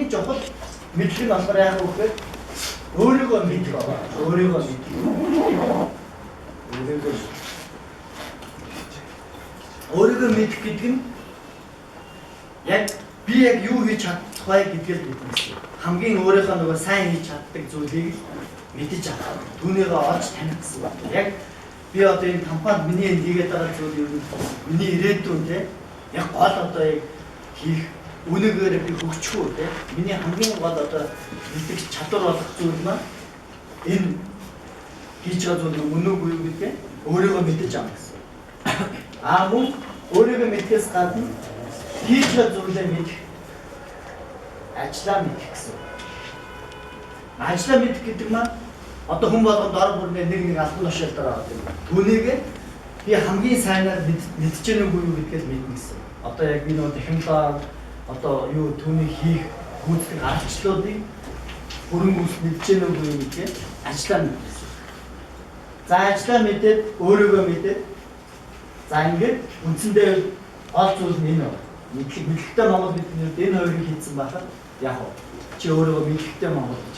хамгийн чухал мэдлэг номер яах вэ гэхээр өөрийгөө мэдэх байна. Өөрийгөө мэдэх. Өөрийгөө мэдэх гэдэг нь яг би яг юу хийж чадах вэ гэдгээр мэднэ. Хамгийн өөрийнхөө нөгөө сайн хийж чаддаг зүйлийг мэдэж авах. Түүнийгээ олж таних гэсэн байна. Яг би одоо энэ компанид миний хийгээд байгаа зүйл юу вэ? Миний ирээдүйн те яг гол одоо яг хийх үнэгээр би хөгжих үү те. Миний хамгийн гол одоо мэддэг чадвар болох зүйл маань энэ хийж байгаа зүйл үнэ үгүй юу гэдэг өөрийгөө мэдэж авах гэсэн. Мөн өөрийгөө мэдхээс гадна хийж байгаа зүйлээ мэдэх, ажлаа мэдэх гэсэн. Ажлаа мэдэх гэдэг маань одоо хүн болгонд дор бүрнээ нэг албан тушаал дараа байгаа юм. Түүнийг би хамгийн сайнаар мэдж гэнэ үгүй юу гэдгээс мэднэ гэсэн. Одоо яг би нөгөө технологи одоо юу түүний хийх гүйцэтгэх аргачлалуудыг бүрэн гүйс мэдж гэнэ үгүй юу гэдгээ ажлаа мэднэ гэсэн. За ажлаа мэдээд өөрийгөө мэдээд за ингээд үндсэндээ гол зүйл нь энэ байна. Мэдлэгтэй Монгол бидний энэ хоёрыг хийсэн байхад яг чи өөрийгөө мэдлэгтэй Монгол гэж